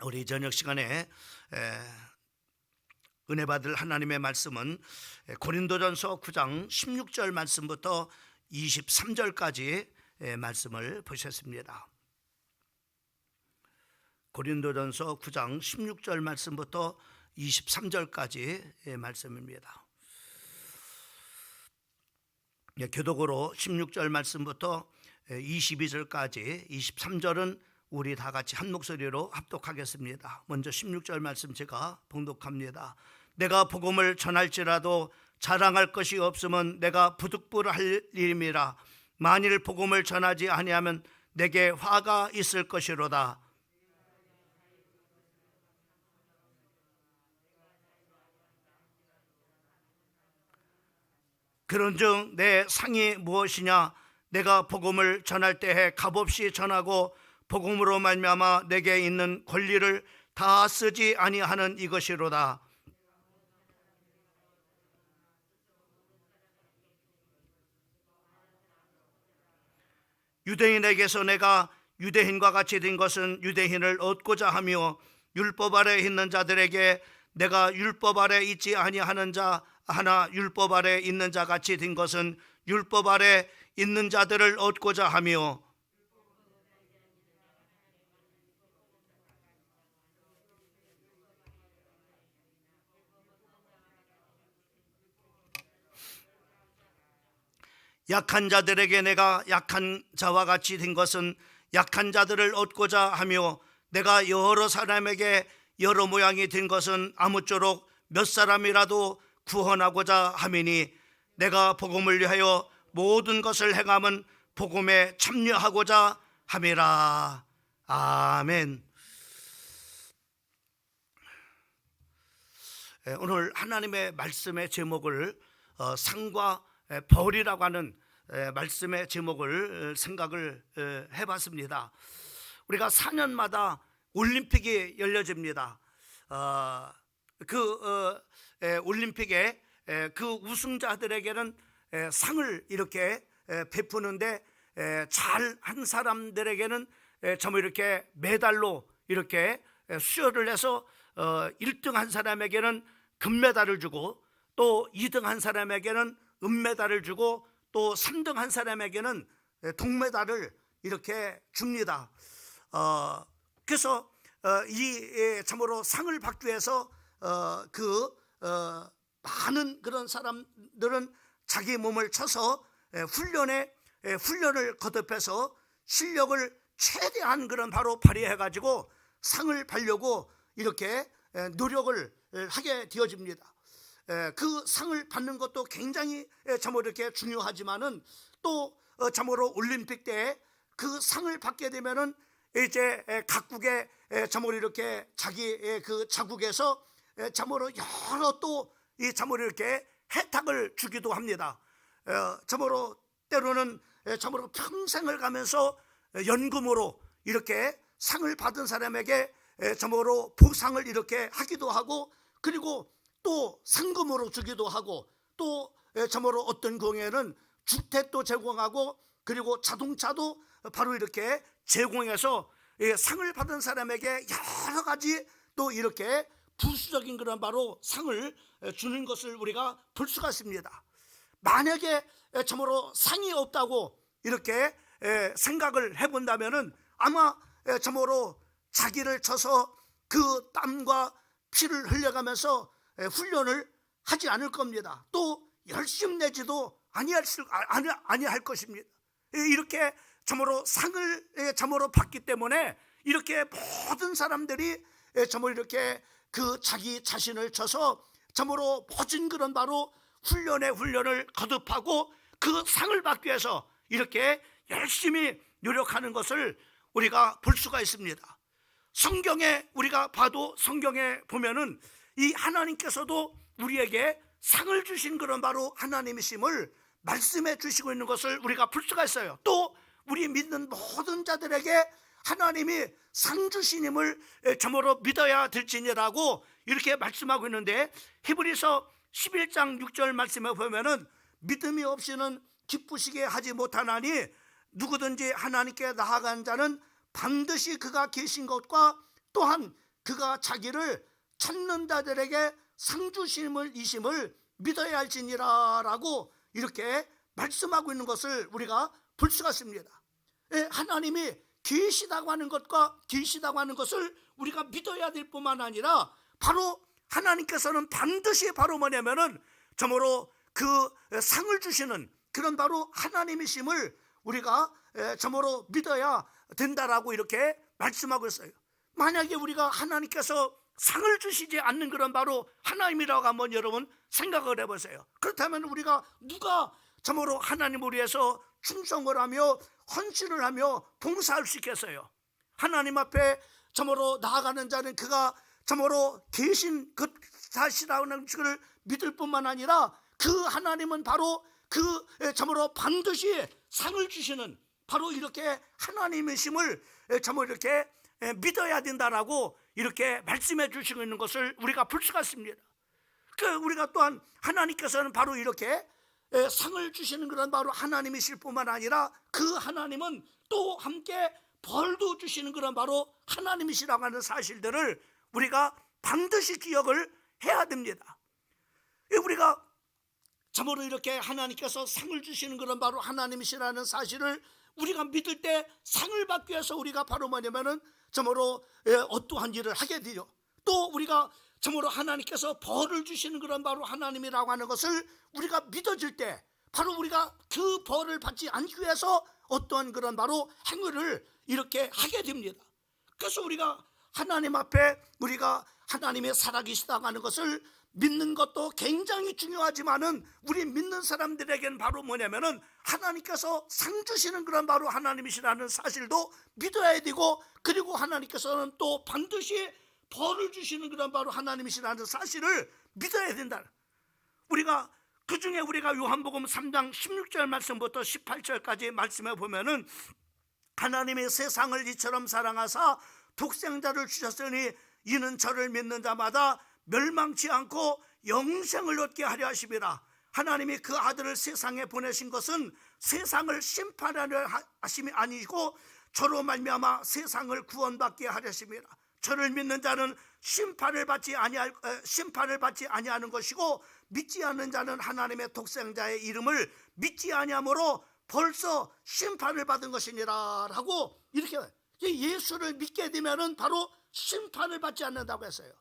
우리 저녁 시간에 은혜 받을 하나님의 말씀은 고린도전서 9장 16절 말씀부터 23절까지 말씀을 보셨습니다. 고린도전서 9장 16절 말씀부터 23절까지 말씀입니다. 교독으로 16절 말씀부터 22절까지 23절은 우리 다 같이 한 목소리로 합독하겠습니다. 먼저 16절 말씀 제가 봉독합니다. 내가 복음을 전할지라도 자랑할 것이 없으면 내가 부득불할 일임이라. 만일 복음을 전하지 아니하면 내게 화가 있을 것이로다. 그런즉 내 상이 무엇이냐? 내가 복음을 전할 때에 값없이 전하고 복음으로 말미암아 내게 있는 권리를 다 쓰지 아니하는 이것이로다. 유대인에게서 내가 유대인과 같이 된 것은 유대인을 얻고자 하며, 율법 아래 있는 자들에게 내가 율법 아래 있지 아니하는 자 하나 율법 아래 있는 자 같이 된 것은 율법 아래 있는 자들을 얻고자 하며, 약한 자들에게 내가 약한 자와 같이 된 것은 약한 자들을 얻고자 하며, 내가 여러 사람에게 여러 모양이 된 것은 아무쪼록 몇 사람이라도 구원하고자 함이니, 내가 복음을 위하여 모든 것을 행함은 복음에 참여하고자 함이라. 아멘. 오늘 하나님의 말씀의 제목을 상과 벌이라고 하는 말씀의 제목을 생각을 해봤습니다. 우리가 4년마다 올림픽이 열려집니다. 올림픽에 그 우승자들에게는 상을 이렇게 베푸는데, 잘한 사람들에게는 전부 이렇게 메달로 이렇게 수여를 해서 1등 한 사람에게는 금메달을 주고, 또 2등 한 사람에게는 은메달을 주고, 또 3등 한 사람에게는 동메달을 이렇게 줍니다. 그래서 참으로 상을 받기 위해서 많은 그런 사람들은 자기 몸을 쳐서 훈련을 거듭해서 실력을 최대한 그런 바로 발휘해가지고 상을 받려고 이렇게 노력을 하게 되어집니다. 그 상을 받는 것도 굉장히 참으로 이렇게 중요하지만은, 또 참으로 올림픽 때 그 상을 받게 되면은 이제 각국의 참으로 이렇게 자기 그 자국에서 참으로 여러 또 이 참으로 이렇게 혜택을 주기도 합니다. 참으로 때로는 참으로 평생을 가면서 연금으로 이렇게 상을 받은 사람에게 참으로 보상을 이렇게 하기도 하고, 그리고 또 상금으로 주기도 하고, 또 참으로 어떤 경우에는 주택도 제공하고, 그리고 자동차도 바로 이렇게 제공해서 상을 받은 사람에게 여러 가지 또 이렇게 부수적인 그런 바로 상을 주는 것을 우리가 볼 수가 있습니다. 만약에 참으로 상이 없다고 이렇게 생각을 해본다면은 아마 참으로 자기를 쳐서 그 땀과 피를 흘려가면서 훈련을 하지 않을 겁니다. 또 열심내지도 아니할 것입니다. 이렇게 참으로 상을 참으로 받기 때문에 이렇게 모든 사람들이 참으로 이렇게 그 자기 자신을 쳐서 참으로 모든 그런 바로 훈련을 거듭하고 그 상을 받기 위해서 이렇게 열심히 노력하는 것을 우리가 볼 수가 있습니다. 성경에 우리가 봐도, 성경에 보면은 이 하나님께서도 우리에게 상을 주신 그런 바로 하나님이심을 말씀해 주시고 있는 것을 우리가 볼 수가 있어요. 또 우리 믿는 모든 자들에게 하나님이 상 주시님을 참으로 믿어야 될지니라고 이렇게 말씀하고 있는데, 히브리서 11장 6절 말씀에 보면은 믿음이 없이는 기쁘시게 하지 못하나니 누구든지 하나님께 나아간 자는 반드시 그가 계신 것과 또한 그가 자기를 찾는 자들에게 상 주심을 이심을 믿어야 할지니라 라고 이렇게 말씀하고 있는 것을 우리가 볼 수가 있습니다. 하나님이 계시다고 하는 것과 계시다고 하는 것을 우리가 믿어야 될 뿐만 아니라 바로 하나님께서는 반드시 바로 뭐냐면은 저모로 그 상을 주시는 그런 바로 하나님이심을 우리가 저모로 믿어야 된다라고 이렇게 말씀하고 있어요. 만약에 우리가 하나님께서 상을 주시지 않는 그런 바로 하나님이라고 한번 여러분 생각을 해보세요. 그렇다면 우리가 누가 저모로 하나님을 위해서 충성을 하며 헌신을 하며 봉사할 수 있겠어요? 하나님 앞에 저모로 나아가는 자는 그가 저모로 계신 그 사실이라는 것을 믿을 뿐만 아니라 그 하나님은 바로 그 저모로 반드시 상을 주시는 바로 이렇게 하나님이심을 저모로 이렇게 믿어야 된다라고 이렇게 말씀해 주시고 있는 것을 우리가 볼 수가 있습니다. 우리가 또한 하나님께서는 바로 이렇게 상을 주시는 그런 바로 하나님이실 뿐만 아니라 그 하나님은 또 함께 벌도 주시는 그런 바로 하나님이시라고 하는 사실들을 우리가 반드시 기억을 해야 됩니다. 우리가 참으로 이렇게 하나님께서 상을 주시는 그런 바로 하나님이시라는 사실을 우리가 믿을 때 상을 받기 위해서 우리가 바로 뭐냐면은 참으로 어떠한 일을 하게 되죠. 또 우리가 참으로 하나님께서 벌을 주시는 그런 바로 하나님이라고 하는 것을 우리가 믿어질 때 바로 우리가 그 벌을 받지 않기 위해서 어떠한 그런 바로 행위를 이렇게 하게 됩니다. 그래서 우리가 하나님 앞에 우리가 하나님의 살아계시다고 하는 것을 믿는 것도 굉장히 중요하지만은 우리 믿는 사람들에게는 바로 뭐냐면은 하나님께서 상 주시는 그런 바로 하나님이시라는 사실도 믿어야 되고, 그리고 하나님께서는 또 반드시 벌을 주시는 그런 바로 하나님이시라는 사실을 믿어야 된다. 우리가 그 중에 우리가 요한복음 3장 16절 말씀부터 18절까지 말씀해 보면은 하나님이 세상을 이처럼 사랑하사 독생자를 주셨으니 이는 저를 믿는 자마다 멸망치 않고 영생을 얻게 하려 하심이라. 하나님이 그 아들을 세상에 보내신 것은 세상을 심판하려 하심이 아니고 저로 말미암아 세상을 구원받게 하려 하심이라. 저를 믿는 자는 심판을 받지 아니하는 것이고 믿지 않는 자는 하나님의 독생자의 이름을 믿지 아니하므로 벌써 심판을 받은 것이니라 라고 이렇게 예수를 믿게 되면은 바로 심판을 받지 않는다고 했어요.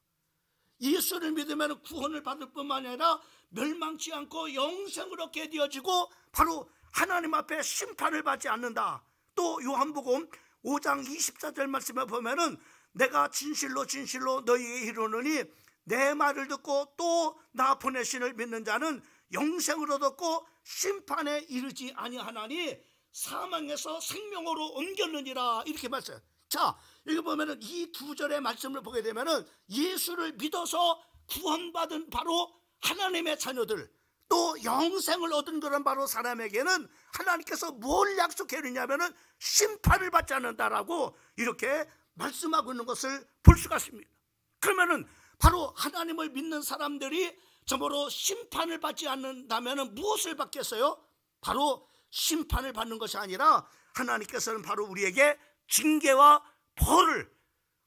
예수를 믿으면 구원을 받을 뿐만 아니라 멸망치 않고 영생을 얻게 되어지고 바로 하나님 앞에 심판을 받지 않는다. 또 요한복음 5장 24절 말씀에 보면은 내가 진실로 진실로 너희에게 이르노니 내 말을 듣고 또 나 보내신을 믿는 자는 영생을 얻었고 심판에 이르지 아니하나니 사망에서 생명으로 옮겼느니라 이렇게 말씀. 자, 여기 보면은 이 두 절의 말씀을 보게 되면은 예수를 믿어서 구원받은 바로 하나님의 자녀들, 또 영생을 얻은 그런 바로 사람에게는 하나님께서 뭘 약속해 주냐면은 심판을 받지 않는다라고 이렇게 말씀하고 있는 것을 볼 수가 있습니다. 그러면은 바로 하나님을 믿는 사람들이 저보로 심판을 받지 않는다면은 무엇을 받겠어요? 바로 심판을 받는 것이 아니라 하나님께서는 바로 우리에게 징계와 벌을,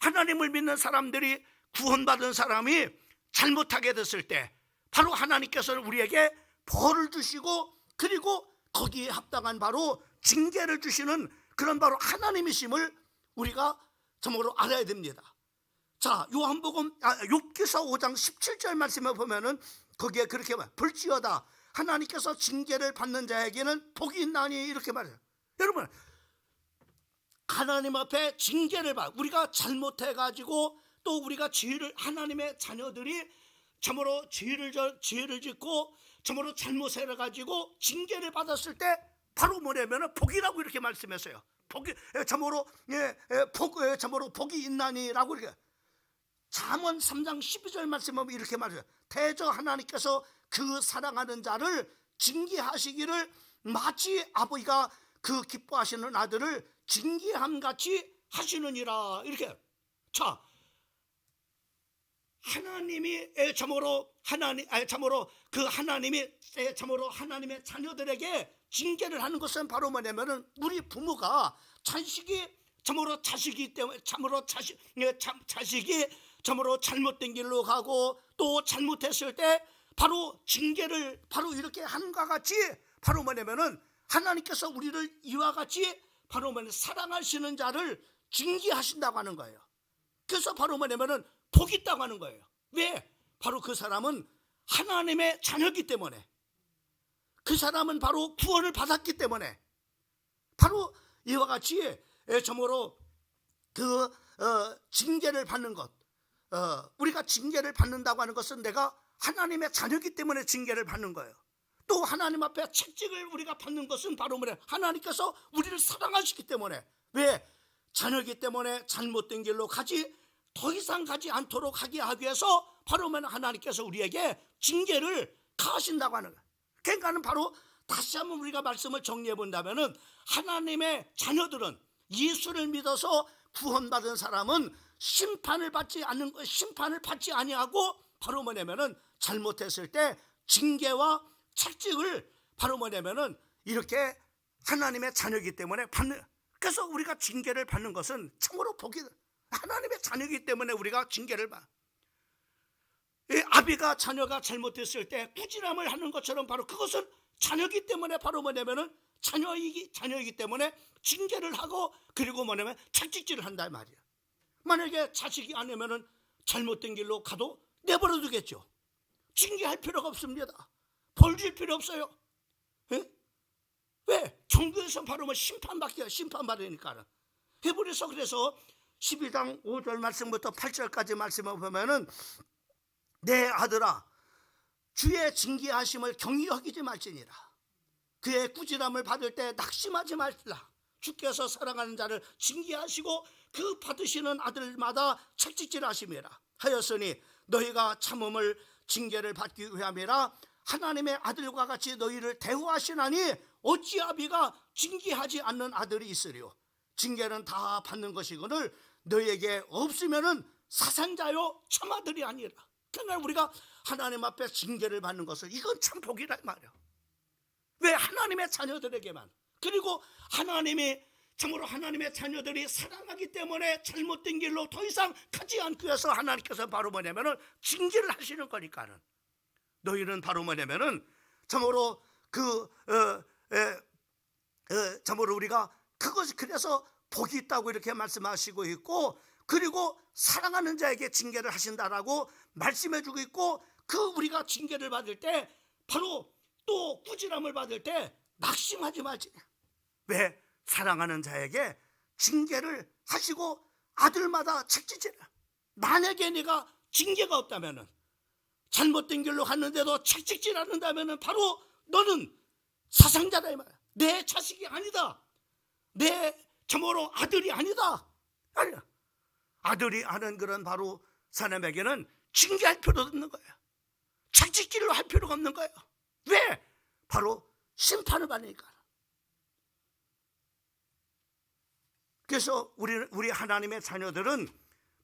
하나님을 믿는 사람들이 구원받은 사람이 잘못하게 됐을 때 바로 하나님께서는 우리에게 벌을 주시고 그리고 거기에 합당한 바로 징계를 주시는 그런 바로 하나님이심을 우리가 정말로 알아야 됩니다. 자, 요한복음 욥기서 5장 17절 말씀에 보면은 거기에 그렇게 말해요. 볼지어다 하나님께서 징계를 받는 자에게는 복이 있나니 이렇게 말해요. 여러분, 하나님 앞에 징계를 받, 우리가 잘못해가지고 또 우리가 죄를, 하나님의 자녀들이 참으로 죄를 짓고 참으로 잘못해가지고 징계를 받았을 때 바로 뭐냐면 복이라고 이렇게 말씀했어요. 복이 참으로 참으로 복이 있나니라고 이렇게. 잠언 3장 12절 말씀하면 이렇게 말해요. 대저 하나님께서 그 사랑하는 자를 징계하시기를 마치 아버지가 그 기뻐하시는 아들을 징계함같이 하시느니라 이렇게. 자, 하나님이 참으로 하나님이 참으로 하나님의 자녀들에게 징계를 하는 것은 바로 뭐냐면은 우리 부모가 자식이 참으로 자식이 때문에 자식이 참으로 잘못된 길로 가고 또 잘못했을 때 바로 징계를 바로 이렇게 한과 같이 바로 뭐냐면은 하나님께서 우리를 이와 같이 바로 뭐냐면 사랑하시는 자를 징계하신다고 하는 거예요. 그래서 바로 뭐냐면은 복이 있다고 하는 거예요. 왜? 바로 그 사람은 하나님의 자녀이기 때문에, 그 사람은 바로 구원을 받았기 때문에 바로 이와 같이 참으로 그 징계를 받는 것, 우리가 징계를 받는다고 하는 것은 내가 하나님의 자녀이기 때문에 징계를 받는 거예요. 또 하나님 앞에 채찍을 우리가 받는 것은 바로 뭐냐, 하나님께서 우리를 사랑하시기 때문에. 왜? 자녀이기 때문에 잘못된 길로 더 이상 가지 않도록 하게 하기 위해서 바로 하나님께서 우리에게 징계를 가하신다고 하는 거예요. 그러니까는 바로 다시 한번 우리가 말씀을 정리해 본다면은 하나님의 자녀들은, 예수를 믿어서 구원받은 사람은 심판을 받지 아니하고 바로 뭐냐면은 잘못했을 때 징계와 채찍을 바로 뭐냐면은 이렇게 하나님의 자녀이기 때문에 받는. 그래서 우리가 징계를 받는 것은 참으로 복이, 하나님의 자녀이기 때문에 우리가 징계를 받아. 아비가 자녀가 잘못했을 때 꾸지람을 하는 것처럼 바로 그것은 자녀이기 때문에 바로 뭐냐면은 자녀이기 때문에 징계를 하고, 그리고 뭐냐면 채찍질을 한다 말이야. 만약에 자식이 아니면은 잘못된 길로 가도 내버려 두겠죠. 징계할 필요가 없습니다. 벌 줄 필요 없어요. 왜? 종교에서 바로 심판받으니까는. 히브리서 그래서 12장 5절 말씀부터 8절까지 말씀을 보면은, 내 아들아, 주의 징계하심을 경히 여기지 말지니라. 그의 꾸지람을 받을 때 낙심하지 말라. 주께서 사랑하는 자를 징계하시고 그 받으시는 아들마다 채찍질하심이라 하였으니, 너희가 참음을 징계를 받기 위함이라. 하나님의 아들과 같이 너희를 대우하시나니 어찌 아비가 징계하지 않는 아들이 있으리요. 징계는 다 받는 것이거늘 너희에게 없으면은 사상자요 참아들이 아니라. 그러나 우리가 하나님 앞에 징계를 받는 것을, 이건 참 복이란 말이야. 왜? 하나님의 자녀들에게만. 그리고 참으로 하나님의 자녀들이 사랑하기 때문에 잘못된 길로 더 이상 가지 않기 위해서 하나님께서 바로 뭐냐면은 징계를 하시는 거니까는. 너희는 바로 뭐냐면은 참으로 참으로 우리가 그것이, 그래서 복이 있다고 이렇게 말씀하시고 있고, 그리고 사랑하는 자에게 징계를 하신다라고 말씀해주고 있고, 우리가 징계를 받을 때 바로 또 꾸지람을 받을 때 낙심하지 말지. 왜? 사랑하는 자에게 징계를 하시고 아들마다 채찍질을. 만약에 네가 징계가 없다면은, 잘못된 길로 갔는데도 채찍질 않는다면은 바로 너는 사상자다 이 말이야. 내 자식이 아니다. 내 참으로 아들이 아니다. 아니야. 아들이 아는 그런 바로 사람에게는 징계할 필요도 없는 거예요. 채찍질로 할 필요가 없는 거예요. 왜? 바로 심판을 받으니까. 그래서 우리 하나님의 자녀들은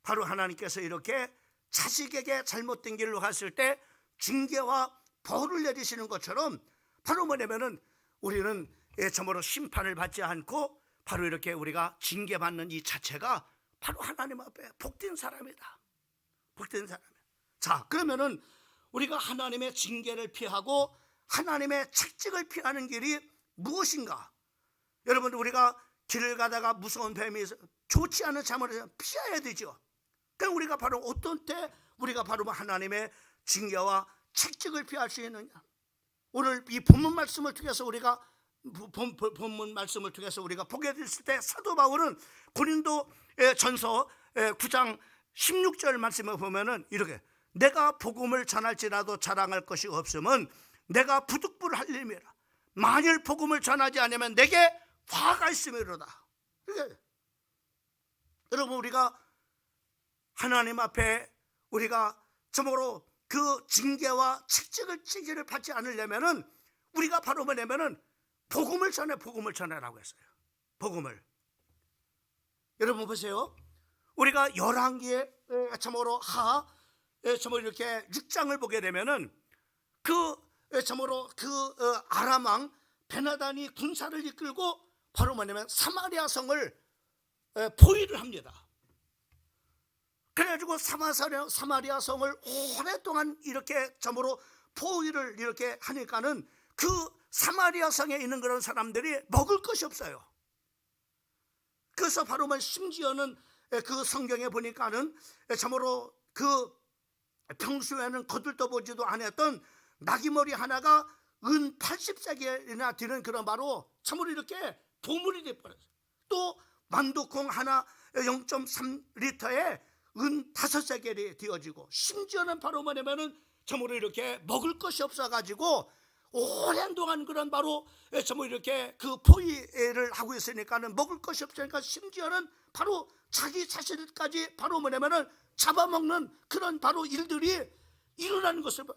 바로 하나님께서 이렇게 자식에게 잘못된 길로 갔을 때 징계와 벌을 내리시는 것처럼 바로 뭐냐면은 우리는 참으로 심판을 받지 않고 바로 이렇게 우리가 징계받는 이 자체가 바로 하나님 앞에 복된 사람이다. 복된 사람이다. 자, 그러면은 우리가 하나님의 징계를 피하고 하나님의 채찍을 피하는 길이 무엇인가? 여러분, 우리가 길을 가다가 무서운 뱀이 좋지 않은 잠을 피해야 되죠. 그럼 우리가 바로 어떤 때 우리가 바로 하나님의 징계와 채찍을 피할 수 있느냐? 오늘 이 본문 말씀을 통해서 우리가 본문 말씀을 통해서 우리가 보게 됐을 때 사도 바울은 고린도 전서 9장 16절 말씀을 보면은 이렇게, 내가 복음을 전할지라도 자랑할 것이 없음은 내가 부득불 할림이라. 만일 복음을 전하지 않으면 내게 화가 있음이로다. 여러분, 우리가 하나님 앞에 우리가 참으로 그 징계와 채찍을 받지 않으려면은 우리가 바로 뭐냐면은 복음을 전해라고 했어요. 복음을. 여러분 보세요. 우리가 열왕기에 참으로 참으로 이렇게 6장을 보게 되면은 참으로 아람 왕 베나단이 군사를 이끌고 바로 뭐냐면 사마리아 성을 포위를 합니다. 그래가지고 사마리아 성을 오랫동안 이렇게 점으로 포위를 이렇게 하니까는 그 사마리아 성에 있는 그런 사람들이 먹을 것이 없어요. 그래서 바로 심지어는 그 성경에 보니까는 참으로 그 평소에는 거들떠보지도 않았던 나귀머리 하나가 은 80세겔이나 되는 그런 바로 참으로 이렇게 보물이 되어버렸어요. 또 만두콩 하나 0.3리터에 은 5세겔이 되어지고, 심지어는 바로 뭐냐면은 참으로 이렇게 먹을 것이 없어가지고 오랜 동안 그런 바로 참으로 이렇게 그 포위를 하고 있으니까는 먹을 것이 없으니까 심지어는 바로 자기 자신까지 바로 뭐냐면은 잡아먹는 그런 바로 일들이 일어나는 것을 봐요.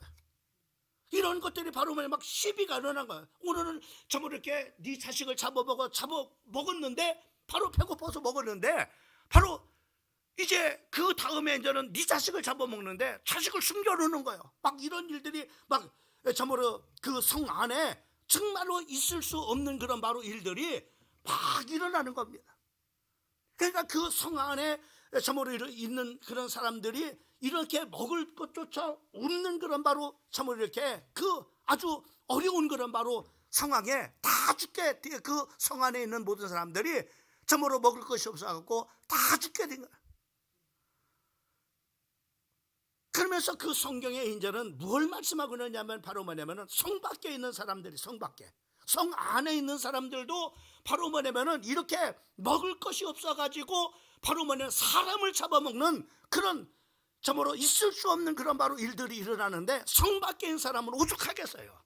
이런 것들이 바로 막 시비가 일어난 거예요. 오늘은 참으로 이렇게 네 자식을 잡아먹었는데, 바로 배고파서 먹었는데, 바로 이제 그 다음에 이제는 네 자식을 잡아먹는데 자식을 숨겨놓는 거예요. 막 이런 일들이 막 참으로 그 성 안에 정말로 있을 수 없는 그런 바로 일들이 막 일어나는 겁니다. 그러니까 그 성 안에 참으로 있는 그런 사람들이 이렇게 먹을 것조차 없는 그런 바로 참으로 이렇게 그 아주 어려운 그런 바로 상황에 다 죽게, 그 성 안에 있는 모든 사람들이 참으로 먹을 것이 없어갖고 다 죽게 된 거예요. 그러면서 그 성경의 이제는 뭘 말씀하고 있느냐면 바로 뭐냐면은 성 밖에 있는 사람들이, 성 안에 있는 사람들도 바로 뭐냐면은 이렇게 먹을 것이 없어가지고 바로 뭐냐면 사람을 잡아먹는 그런 참으로 있을 수 없는 그런 바로 일들이 일어나는데, 성 밖에 있는 사람은 오죽하겠어요.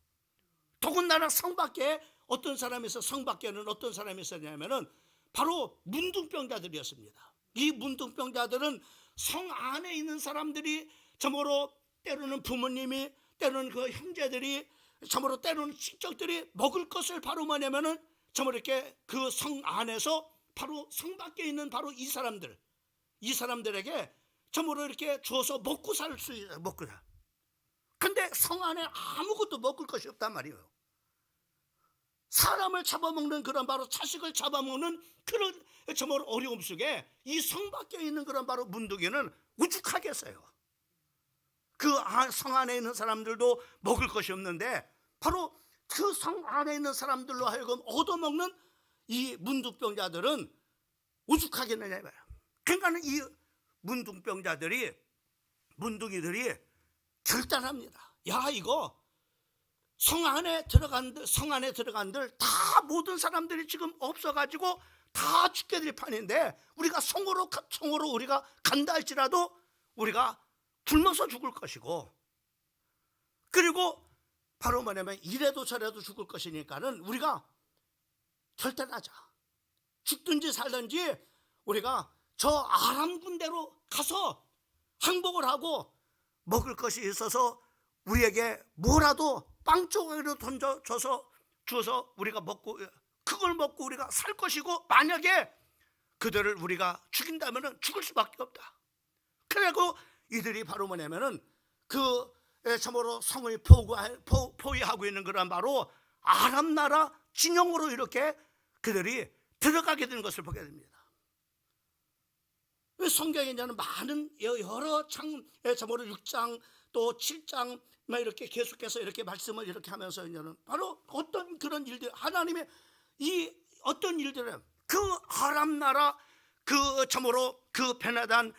더군다나 성 밖에 어떤 사람이 있어, 성 밖에는 어떤 사람이 있었냐면은 바로 문둥병자들이었습니다. 이 문둥병자들은 성 안에 있는 사람들이 참으로 때로는 부모님이, 때로는 그 형제들이, 참으로 때로는 친척들이 먹을 것을 바로 뭐냐면은 참으로 이렇게 그 성 안에서 바로 성 밖에 있는 바로 이 사람들에게 참으로 이렇게 주어서 먹고 살 수 있어요. 먹고 살. 근데 성 안에 아무것도 먹을 것이 없단 말이에요. 사람을 잡아먹는 그런 바로 자식을 잡아먹는 그런 참으로 어려움 속에 이 성 밖에 있는 그런 바로 문둥이는 우죽하겠어요. 그 성 안에 있는 사람들도 먹을 것이 없는데 바로 그 성 안에 있는 사람들로 하여금 얻어먹는 이 문둥병자들은 오죽하겠느냐 이거예요. 그러니까 이 문둥이들이 결단합니다. 야, 이거 성 안에 들어간들 다 모든 사람들이 지금 없어가지고 다 죽게 될 판인데, 우리가 성으로 우리가 간다 할지라도 우리가 굶어서 죽을 것이고, 그리고 바로 뭐냐면 이래도 저래도 죽을 것이니까는 우리가 결단하자. 죽든지 살든지 우리가 저 아람 군대로 가서 항복을 하고 먹을 것이 있어서 우리에게 뭐라도 빵 조각이라도 주어서 우리가 그걸 먹고 우리가 살 것이고, 만약에 그들을 우리가 죽인다면 죽을 수밖에 없다. 그래고 이들이 바로 뭐냐면은 그 참으로 성을 포위하고 있는 그런 바로 아람 나라 진영으로 이렇게 그들이 들어가게 되는 것을 보게 됩니다. 성경에 이제는 많은 여러 참으로 6장 또 7장 막 이렇게 계속해서 이렇게 말씀을 이렇게 하면서 이제는 바로 어떤 그런 일들, 하나님의 이 어떤 일들은 그 아람 나라 그 참으로 그 베나단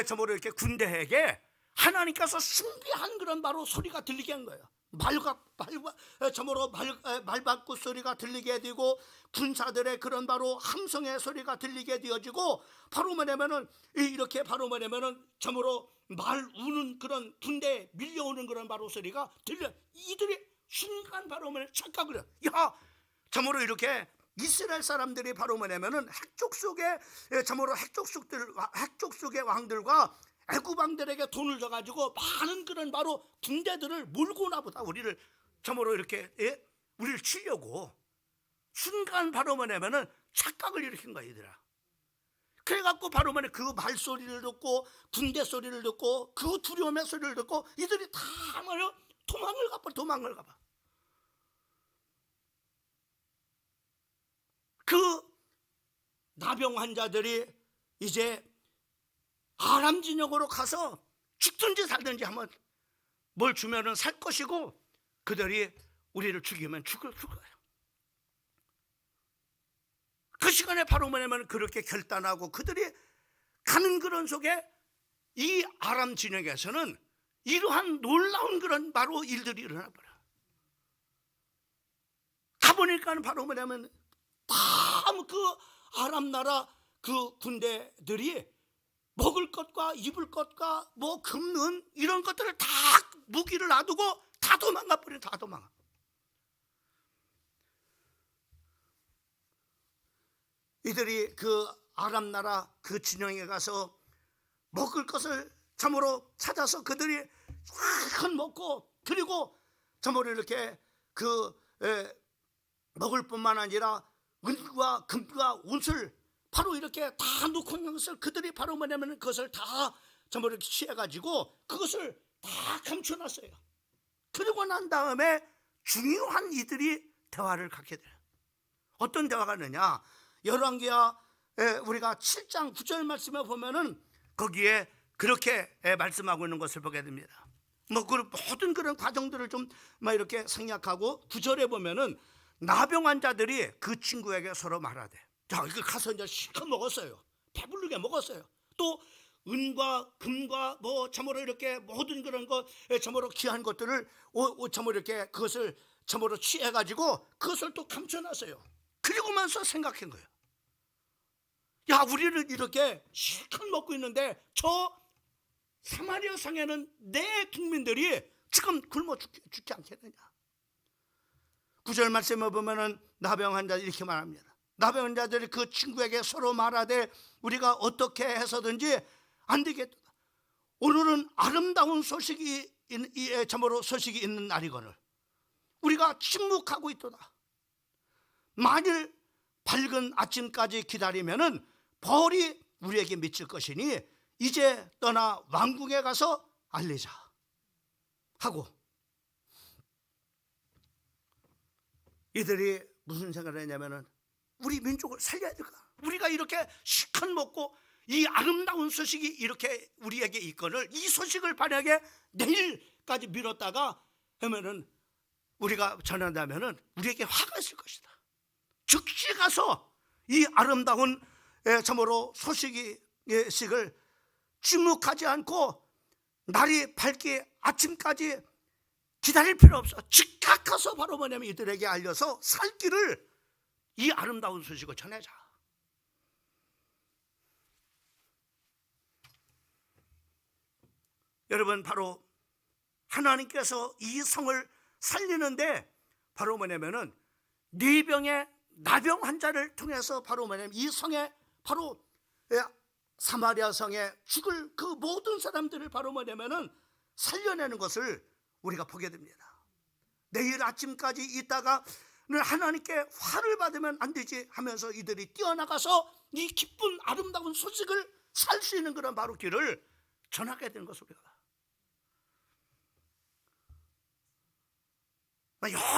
참으로 이렇게 군대에게 하나님께서 신비한 그런 바로 소리가 들리게 한 거예요. 말박구 소리가 들리게 되고, 군사들의 그런 바로 함성의 소리가 들리게 되어지고, 바로 뭐냐면은 이렇게 바로 뭐냐면은 참으로 말 우는 그런 군대에 밀려오는 그런 바로 소리가 들려. 이들이 순간 바로 뭐냐면 착각을 해요. 야, 참으로 이렇게 이스라엘 사람들이 바로 뭐냐면은 핵족 속에 참으로 핵족 속의 왕들과 애굽 왕들에게 돈을 줘가지고 많은 그런 바로 군대들을 몰고 나보다 우리를 참으로 이렇게 우리를 치려고 순간 바로 뭐냐면은 착각을 일으킨 거야 이들아. 그래갖고 바로 뭐냐 그 말소리를 듣고 군대 소리를 듣고 그 두려움의 소리를 듣고 이들이 다 뭐냐 도망을 가봐. 그 나병 환자들이 이제 아람 진영으로 가서 죽든지 살든지 하면 뭘 주면은 살 것이고 그들이 우리를 죽이면 죽을 거예요. 그 시간에 바로 뭐냐면 그렇게 결단하고 그들이 가는 그런 속에 이 아람 진영에서는 이러한 놀라운 그런 바로 일들이 일어나 버려요. 가보니까 바로 뭐냐면 다 그 아람 나라 그 군대들이 먹을 것과 입을 것과 뭐 금은 이런 것들을 다 무기를 놔두고 다 도망가 버려. 다 도망가. 이들이 그 아람 나라 그 진영에 가서 먹을 것을 참으로 찾아서 그들이 큰 먹고 그리고 참으로 이렇게 먹을 뿐만 아니라 은과 금과 옷을 바로 이렇게 다 놓고 있는 것을 그들이 바로 뭐냐면 그것을 다 참으로 이렇게 취해가지고 그것을 다 감춰놨어요. 그리고 난 다음에 중요한 이들이 대화를 갖게 돼요. 어떤 대화가 있느냐? 열왕기하 우리가 7장 9절 말씀에 보면은 거기에 그렇게 말씀하고 있는 것을 보게 됩니다. 뭐 그 모든 그런 과정들을 좀 막 이렇게 생략하고 9절에 보면은 나병한 자들이 그 친구에게 서로 말하되, 자, 이거 가서 이제 실컷 먹었어요. 배부르게 먹었어요. 또 은과 금과 뭐 참으로 이렇게 모든 그런 것 참으로 귀한 것들을 참으로 이렇게 그것을 참으로 취해가지고 그것을 또 감춰놨어요. 그리고면서 생각한 거예요. 야, 우리를 이렇게 실컷 먹고 있는데 저 사마리아 성에는 내 국민들이 지금 굶어 죽지 않겠느냐. 9절 말씀에 보면은 나병한 자들이 이렇게 말합니다. 나병한 자들이 그 친구에게 서로 말하되 우리가 어떻게 해서든지 안 되겠다. 오늘은 아름다운 소식이 참으로 소식이 있는 날이거늘 우리가 침묵하고 있도다. 만일 밝은 아침까지 기다리면은 벌이 우리에게 미칠 것이니 이제 떠나 왕궁에 가서 알리자 하고, 이들이 무슨 생각을 했냐면은 우리 민족을 살려야 될까? 우리가 이렇게 실컷 먹고 이 아름다운 소식이 이렇게 우리에게 있거늘 이 소식을 만약에 내일까지 미뤘다가 하면은 우리가 전한다면은 우리에게 화가 있을 것이다. 즉시 가서 이 아름다운 참으로 소식을 침묵하지 않고 날이 밝기 아침까지 기다릴 필요 없어. 즉각 가서 바로 뭐냐면 이들에게 알려서 살 길을 이 아름다운 소식을 전하자. 여러분, 바로 하나님께서 이 성을 살리는데 바로 뭐냐면은 네 나병 환자를 통해서 바로 뭐냐면 이 성에 바로 사마리아 성에 죽을 그 모든 사람들을 바로 뭐냐면은 살려내는 것을 우리가 보게 됩니다. 내일 아침까지 있다가 하나님께 화를 받으면 안 되지 하면서 이들이 뛰어나가서 이 기쁜 아름다운 소식을 살 수 있는 그런 바로 길을 전하게 되는 것을 우리가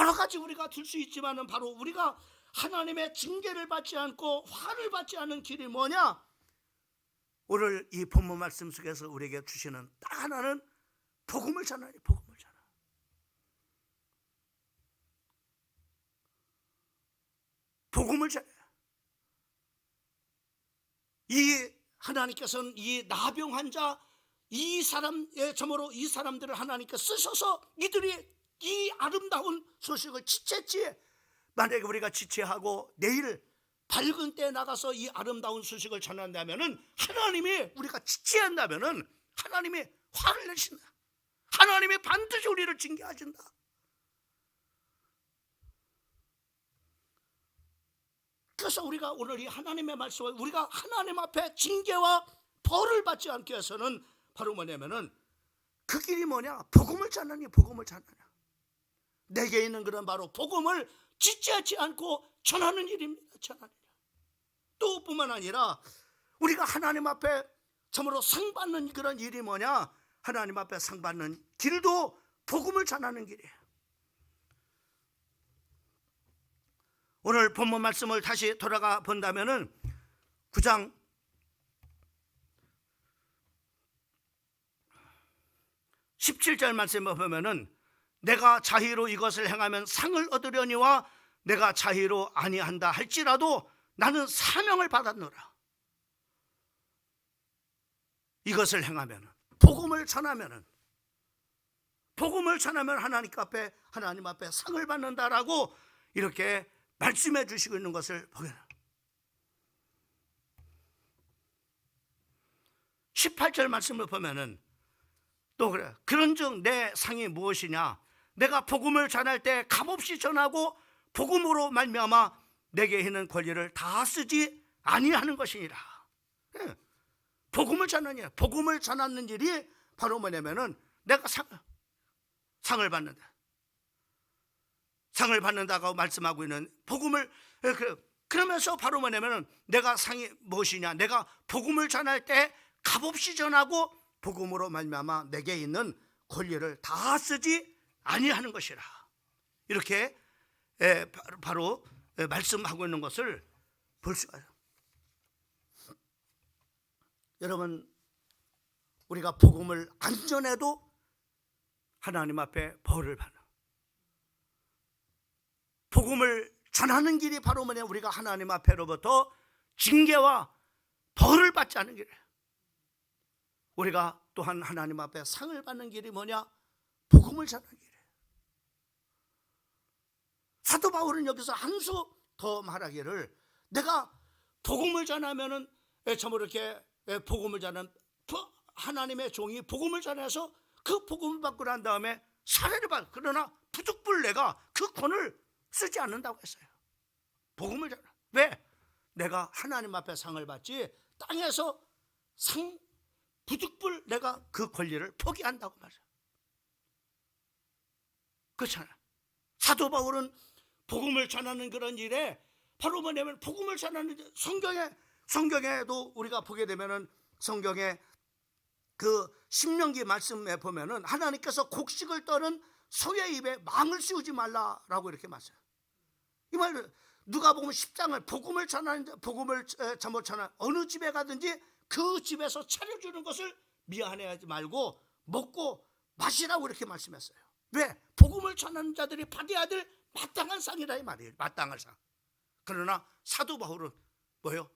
여러 가지 우리가 들 수 있지만은 바로 우리가 하나님의 징계를 받지 않고 화를 받지 않는 길이 뭐냐? 오늘 이 본문 말씀 속에서 우리에게 주시는 딱 하나는 복음을 전하니 복음을 전하. 복음을 전해. 이 하나님께서는 이 나병 환자 이 사람의 점으로 이 사람들을 하나님께 쓰셔서 이들이 이 아름다운 소식을 지체지 만약에 우리가 지체하고 내일 밝은 때 나가서 이 아름다운 소식을 전한다면은 하나님이 우리가 지체한다면은 하나님이 화를 내신다. 하나님이 반드시 우리를 징계하신다. 그래서 우리가 오늘 이 하나님의 말씀을 우리가 하나님 앞에 징계와 벌을 받지 않기 위해서는 바로 뭐냐면은 그 길이 뭐냐? 복음을 전하니 복음을 전하냐. 내게 있는 그런 바로 복음을 지체하지 않고 전하는 일입니다. 전하는 일. 또 뿐만 아니라 우리가 하나님 앞에 참으로 상 받는 그런 일이 뭐냐? 하나님 앞에 상 받는 길도 복음을 전하는 길이에요. 오늘 본문 말씀을 다시 돌아가 본다면은 9장 17절 말씀을 보면은 내가 자의로 이것을 행하면 상을 얻으려니와 내가 자의로 아니한다 할지라도 나는 사명을 받았노라. 이것을 행하면, 복음을 전하면 하나님 앞에 상을 받는다라고 이렇게 말씀해 주시고 있는 것을 보게 됩니다. 18절 말씀을 보면은 또 그래. 그런즉 내 상이 무엇이냐? 내가 복음을 전할 때 값없이 전하고 복음으로 말미암아 내게 있는 권리를 다 쓰지 아니하는 것이니라. 복음을 전하냐? 복음을 전하는 일이 바로 뭐냐면은 내가 상을 받는다. 상을 받는다고 말씀하고 있는 복음을 그러면서 바로 뭐냐면은 내가 상이 무엇이냐? 내가 복음을 전할 때 값없이 전하고 복음으로 말미암아 내게 있는 권리를 다 쓰지 아니하는 것이라. 이렇게 바로 말씀하고 있는 것을 볼 수가 있어요. 여러분, 우리가 복음을 안 전해도 하나님 앞에 벌을 받는, 복음을 전하는 길이 바로 뭐냐? 우리가 하나님 앞에로부터 징계와 벌을 받지 않는 길이에요. 우리가 또한 하나님 앞에 상을 받는 길이 뭐냐? 복음을 전하는 길이에요. 사도 바울은 여기서 한 수 더 말하기를, 내가 복음을 전하면은 참으로 이렇게 복음을 전하는 하나님의 종이 복음을 전해서 그 복음을 받고 난 다음에 사례를 받아. 그러나 부득불 내가 그 권을 쓰지 않는다고 했어요. 복음을 전하. 왜? 내가 하나님 앞에 상을 받지 땅에서 부득불 내가 그 권리를 포기한다고 말이야. 그렇잖아. 사도 바울은 복음을 전하는 그런 일에 바로 뭐냐면 복음을 전하는 성경에도 우리가 보게 되면은 성경에 그 신명기 말씀에 보면은 하나님께서 곡식을 떠는 소의 입에 망을 씌우지 말라라고 이렇게 말해요. 이 말은 누가복음 10장을 복음을 잘못 전하는 어느 집에 가든지 그 집에서 차려주는 것을 미안해하지 말고 먹고 마시라고 이렇게 말씀했어요. 왜? 복음을 전하는 자들이 받아야 될 마땅한 상이라 이 말이에요. 마땅한 상. 그러나 사도 바울은 뭐예요?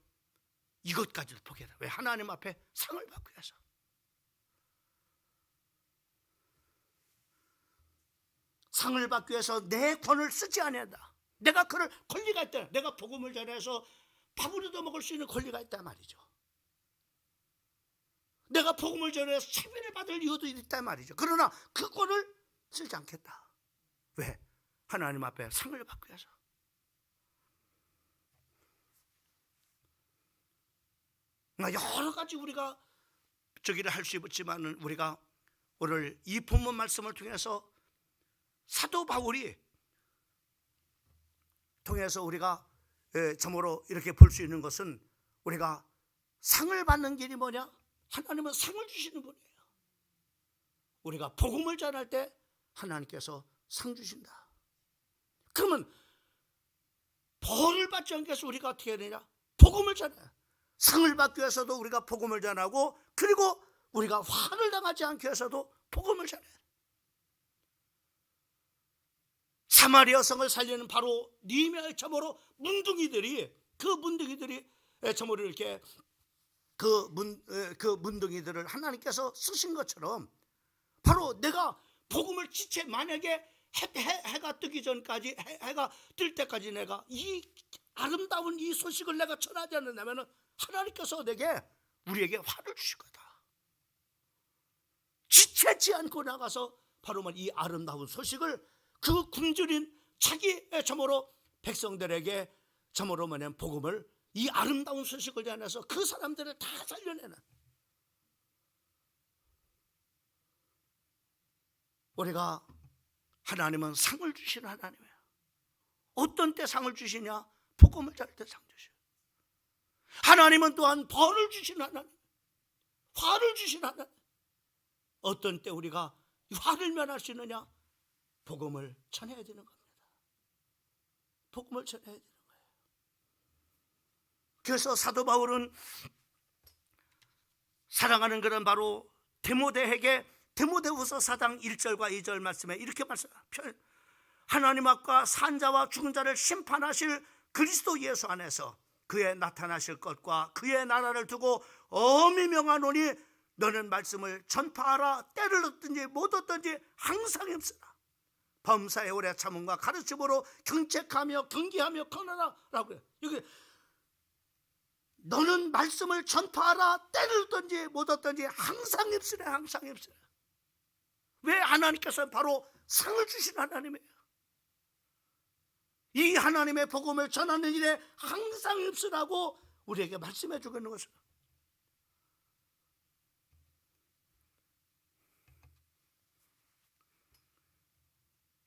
이것까지도 포기해라. 왜? 하나님 앞에 상을 받기 위해서. 상을 받기 위해서 내 권을 쓰지 아니한다. 내가 그럴 권리가 있다. 내가 복음을 전해서 밥을 얻어 먹을 수 있는 권리가 있단 말이죠. 내가 복음을 전해서 차별을 받을 이유도 있단 말이죠. 그러나 그 권을 쓰지 않겠다. 왜? 하나님 앞에 상을 받기 위해서. 여러 가지 우리가 저기를 할 수 있지만은 우리가 오늘 이 본문 말씀을 통해서 사도 바울이 통해서 우리가 점으로 이렇게 볼 수 있는 것은 우리가 상을 받는 길이 뭐냐? 하나님은 상을 주시는 분이에요. 우리가 복음을 전할 때 하나님께서 상 주신다. 그러면 벌을 받지 않기 위해서 우리가 어떻게 해야 되냐? 복음을 전해. 상을 받기 위해서도 우리가 복음을 전하고, 그리고 우리가 화를 당하지 않기 위해서도 복음을 전해. 사마리아 성을 살리는 바로 니미아의 참으로 문둥이들이 참으로 이렇게 그 문둥이들을 하나님께서 쓰신 것처럼 바로 내가 복음을 지체 만약에 해가 뜨기 전까지 해가 뜰 때까지 내가 이 아름다운 이 소식을 내가 전하지 않는다면 하나님께서 우리에게 화를 주실 거다. 지체치 않고 나가서 바로 이 아름다운 소식을 그 굶주린 자기 참으로 백성들에게 참으로 뭐냐면 복음을, 이 아름다운 소식을 전해서 그 사람들을 다 살려내는, 우리가 하나님은 상을 주시는 하나님이에요. 어떤 때 상을 주시냐? 복음을 전할 때 상 주셔요. 하나님은 또한 벌을 주시는 하나님, 화를 주시는 하나님. 어떤 때 우리가 화를 면할 수 있느냐? 복음을 전해야 되는 겁니다. 복음을 전해야 되는 거예요. 그래서 사도 바울은 사랑하는 그런 바로 디모데에게 디모데후서 4장 1절과 2절 말씀에 이렇게 하나님 앞과 산자와 죽은 자를 심판하실 그리스도 예수 안에서 그의 나타나실 것과 그의 나라를 두고 엄히 명하노니 너는 말씀을 전파하라. 때를 얻든지 못 얻든지 항상 힘쓰라. 범사에 오래 참음과 가르침으로 경책하며 경계하며 권하라라고 해요. 여기 너는 말씀을 전파하라. 때를 얻든지 못 얻든지 항상 힘쓰래. 항상 힘쓰래. 왜? 하나님께서 바로 상을 주신 하나님이에요. 이 하나님의 복음을 전하는 일에 항상 힘쓰라고 우리에게 말씀해 주고 있는 것을.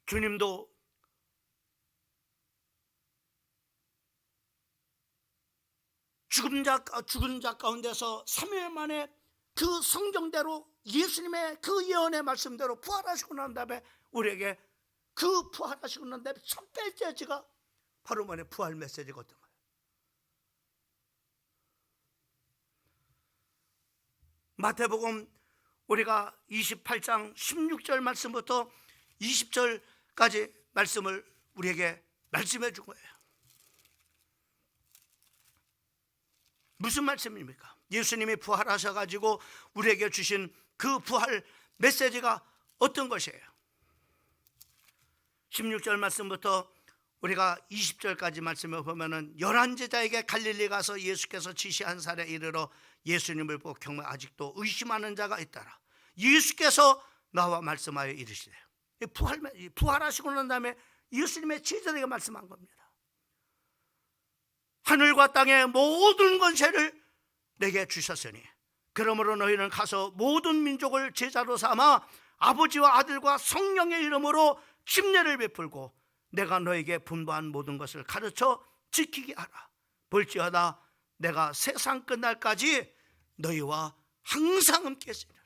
주님도 죽은 자 가운데서 3일 만에 그 성경대로 예수님의 그 예언의 말씀대로 부활하시고 난 다음에 우리에게 그 부활하시고 난 다음에 첫 메시지가 바로 뭐냐? 부활 메시지거든요. 마태복음 우리가 28장 16절 말씀부터 20절까지 말씀을 우리에게 말씀해 준 거예요. 무슨 말씀입니까? 예수님이 부활하셔가지고 우리에게 주신 그 부활 메시지가 어떤 것이에요? 16절 말씀부터 우리가 20절까지 말씀을 보면은 11제자에게 갈릴리 가서 예수께서 지시한 살에 이르러 예수님을 보고 경외 아직도 의심하는 자가 있더라. 예수께서 나와 말씀하여 이르시되, 부활하시고 난 다음에 예수님의 제자들에게 말씀한 겁니다. 하늘과 땅의 모든 권세를 내게 주셨으니 그러므로 너희는 가서 모든 민족을 제자로 삼아 아버지와 아들과 성령의 이름으로 침례를 베풀고 내가 너에게 분부한 모든 것을 가르쳐 지키게 하라. 볼지어다 내가 세상 끝날까지 너희와 항상 함께 있으리라.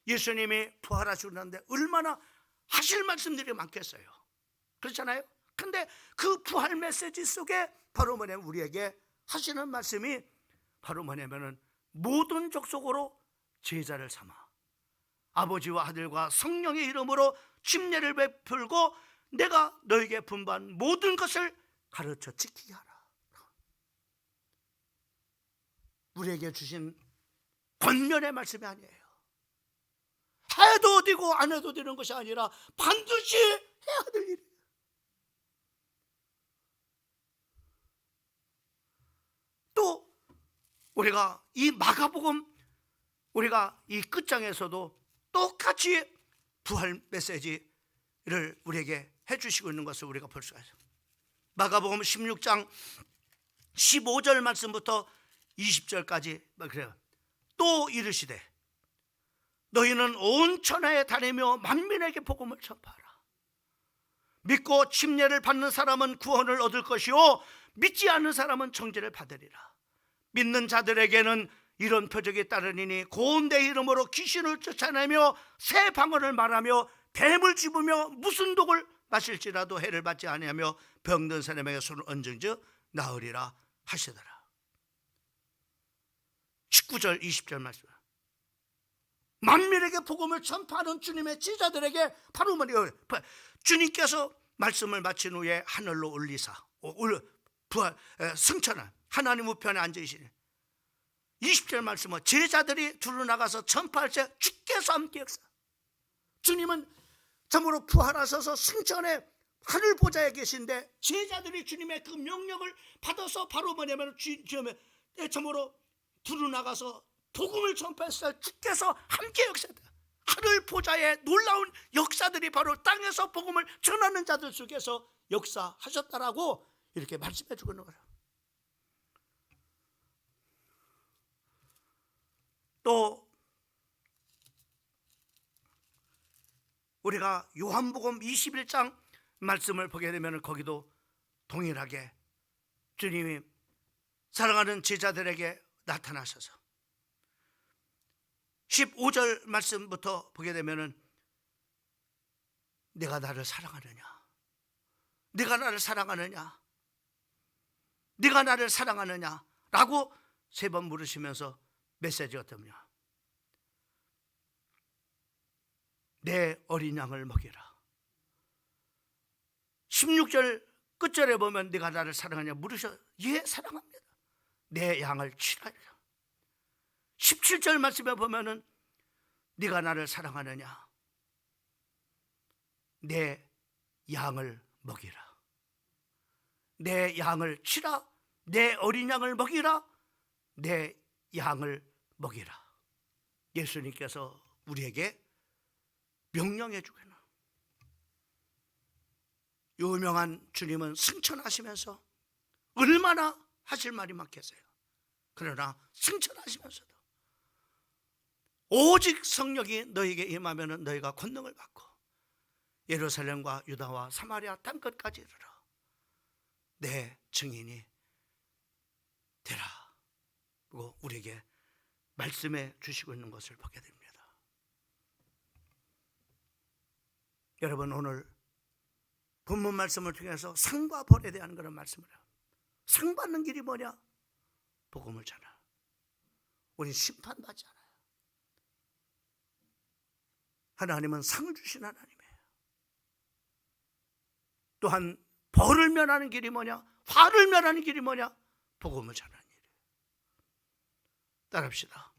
예수님이 부활하시고 났는데 얼마나 하실 말씀들이 많겠어요. 그렇잖아요. 근데 그 부활 메시지 속에 바로 뭐냐면 우리에게 하시는 말씀이 바로 뭐냐면은 모든 족속으로 제자를 삼아 아버지와 아들과 성령의 이름으로 침례를 베풀고 내가 너에게 분부한 모든 것을 가르쳐 지키게 하라. 우리에게 주신 권면의 말씀이 아니에요. 해도 되고 안 해도 되는 것이 아니라 반드시 해야 될 일이에요. 또 우리가 이 마가복음 우리가 이 끝장에서도 똑같이 부활 메시지를 우리에게 해주시고 있는 것을 우리가 볼 수가 있어요. 마가복음 16장 15절 말씀부터 20절까지 그래요. 또 이르시되 너희는 온 천하에 다니며 만민에게 복음을 전파하라. 믿고 침례를 받는 사람은 구원을 얻을 것이요 믿지 않는 사람은 정죄를 받으리라. 믿는 자들에게는 이런 표적이 따르니니 고운 내 이름으로 귀신을 쫓아내며 새 방언을 말하며 뱀을 집으며 무슨 독을 마실지라도 해를 받지 아니하며 병든 사람에게 손을 얹은즉 나으리라 하시더라. 19절 20절 말씀. 만민에게 복음을 전파하는 주님의 제자들에게 바로 뭐예요? 주님께서 말씀을 마친 후에 하늘로 올리사 부활 승천한 하나님 우편에 앉으시니 20절 말씀은 제자들이 두루 나가서 전파할 때 주께서 함께 역사. 주님은 참으로 부활하셔서 승천에 하늘 보좌에 계신데 제자들이 주님의 그 명령을 받아서 바로 뭐냐면 주님의 참으로 두루 나가서 복음을 전파했을 때 주께서 함께 역사다. 하늘 보좌의 놀라운 역사들이 바로 땅에서 복음을 전하는 자들 속에서 역사하셨다라고 이렇게 말씀해 주고 있는 거예요. 또 우리가 요한복음 21장 말씀을 보게 되면 거기도 동일하게 주님이 사랑하는 제자들에게 나타나셔서 15절 말씀부터 보게 되면은 내가 나를 사랑하느냐, 네가 나를 사랑하느냐, 네가 나를 사랑하느냐 라고 3번 물으시면서 메시지가 어떠냐. 내 어린 양을 먹이라. 16절 끝절에 보면 네가 나를 사랑하냐 물으셔. 예, 사랑합니다. 내 양을 치라. 17절 말씀에 보면은 네가 나를 사랑하느냐, 내 양을 먹이라. 내 양을 치라. 내 어린 양을 먹이라. 내 양을 먹이라. 예수님께서 우리에게 명령해 주기는, 유명한 주님은 승천하시면서 얼마나 하실 말이 많겠어요. 그러나 승천하시면서도 오직 성령이 너에게 임하면 너희가 권능을 받고 예루살렘과 유다와 사마리아 땅끝까지 이르러 내 증인이 되라. 그리고 우리에게 말씀해 주시고 있는 것을 보게 됩니다. 여러분, 오늘 본문 말씀을 통해서 상과 벌에 대한 그런 말씀을 해요. 상 받는 길이 뭐냐? 복음을 전하. 우린 심판받지 않아요. 하나님은 상을 주신 하나님이에요. 또한 벌을 면하는 길이 뭐냐? 화를 면하는 길이 뭐냐? 복음을 전하는 일이에요. 따라합시다.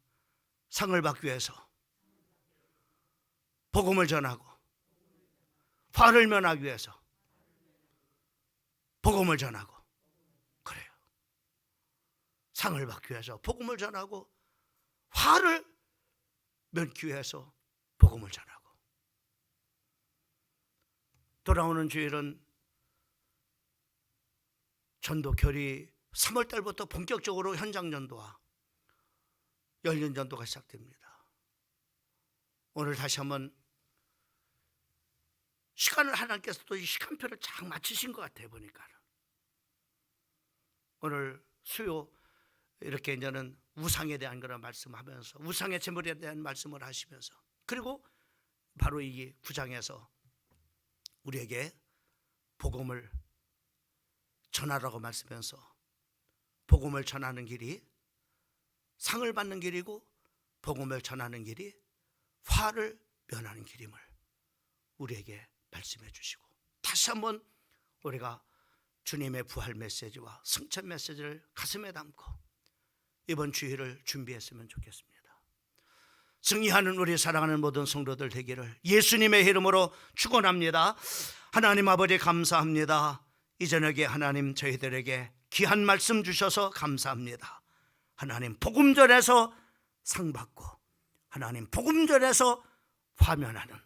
상을 받기 위해서 복음을 전하고, 화를 면하기 위해서 복음을 전하고. 그래요. 상을 받기 위해서 복음을 전하고, 화를 면기 위해서 복음을 전하고. 돌아오는 주일은 전도 결의 3월 달부터 본격적으로 현장 전도와 열린 전도가 시작됩니다. 오늘 다시 한번 시간을 하나님께서 또 이 시간표를 쫙 맞추신 것 같아요. 보니까 오늘 수요 이렇게 이제는 우상에 대한 그런 말씀하면서, 우상의 제물에 대한 말씀을 하시면서, 그리고 바로 이 9장에서 우리에게 복음을 전하라고 말씀하면서, 복음을 전하는 길이 상을 받는 길이고, 복음을 전하는 길이 화를 면하는 길임을 우리에게 말씀해 주시고, 다시 한번 우리가 주님의 부활 메시지와 승천 메시지를 가슴에 담고 이번 주일을 준비했으면 좋겠습니다. 승리하는 우리 사랑하는 모든 성도들 되기를 예수님의 이름으로 축원합니다. 하나님 아버지, 감사합니다. 이 저녁에 하나님 저희들에게 귀한 말씀 주셔서 감사합니다. 하나님 복음전에서 상 받고, 하나님 복음전에서 화면하는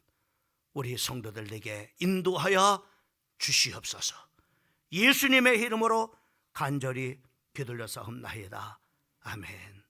우리 성도들에게 인도하여 주시옵소서. 예수님의 이름으로 간절히 기도려 사옵나이다. 아멘.